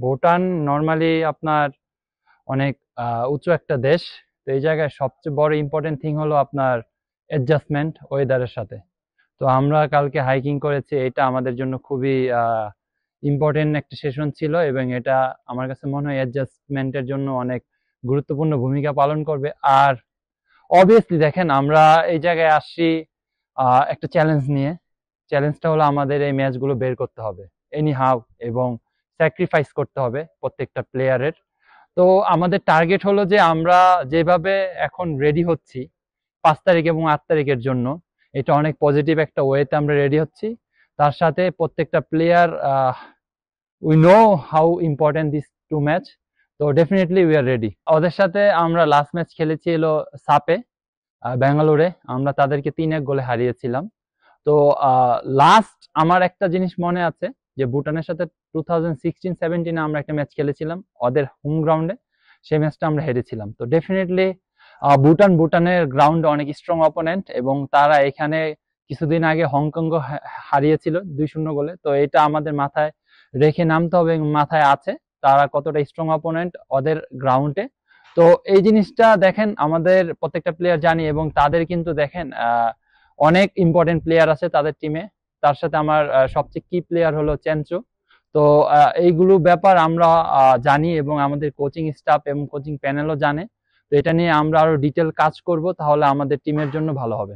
Bhutan normally আপনার অনেক উঁচু একটা দেশ। তো এই জায়গায় সবচেয়ে বড় ইম্পর্টেন্ট থিং হলো আপনার অ্যাডজাস্টমেন্ট ওয়েদারের সাথে। তো আমরা কালকে হাইকিং করেছি, এটা আমাদের জন্য খুবই ইম্পর্টেন্ট একটা সেশন ছিল এবং এটা আমার কাছে মনে হয় অ্যাডজাস্টমেন্টের জন্য অনেক গুরুত্বপূর্ণ ভূমিকা পালন করবে। আর অবভিয়াসলি দেখেন আমরা এই জায়গায় আসছি একটা চ্যালেঞ্জ নিয়ে। চ্যালেঞ্জটা হলো আমাদের এই ম্যাচগুলো বের করতে হবে এনি হাউ, এবং স্যাক্রিফাইস করতে হবে প্রত্যেকটা প্লেয়ারের। তো আমাদের টার্গেট হলো যে আমরা যেভাবে এখন রেডি হচ্ছি 5 তারিখ এবং 8 তারিখের জন্য, এটা অনেক পজিটিভ একটা ওয়েতে আমরা রেডি হচ্ছি। তার সাথে প্রত্যেকটা player, we know how important this to match. তো ডেফিনেটলি উই আর রেডি। ওদের সাথে আমরা লাস্ট ম্যাচ খেলেছি এলো সাপে, ব্যাঙ্গালোরে। আমরা তাদেরকে 3-1 গোলে হারিয়েছিলাম। তো লাস্ট আমার একটা জিনিস মনে আছে যে ভুটানের সাথে 2016-17 আমরা একটা ম্যাচ খেলেছিলাম ওদের হোম গ্রাউন্ডে। সেই ম্যাচটা আমরা হেরেছিলাম। তো ডেফিনেটলি ভুটানের গ্রাউন্ড অনেক স্ট্রং অপোনেন্ট, এবং তারা এখানে কিছুদিন আগে হংকং হারিয়েছিল 2-0 গোলে। তো এটা আমাদের মাথায় রেখে নামতে হবে এবং মাথায় আছে তারা কতটা স্ট্রং অপোনেন্ট ওদের গ্রাউন্ডে। তো এই জিনিসটা দেখেন আমাদের প্রত্যেকটা প্লেয়ার জানি, এবং তাদের কিন্তু দেখেন অনেক ইম্পর্টেন্ট প্লেয়ার আছে তাদের টিমে। তার সাথে আমার সবচেয়ে কি প্লেয়ার হলো চেনচো। তো এইগুলো ব্যাপার আমরা জানি, এবং আমাদের কোচিং স্টাফ এবং কোচিং প্যানেলও জানে। তো এটা নিয়ে আমরা আরো ডিটেল কাজ করব, তাহলে আমাদের টিমের জন্য ভালো হবে।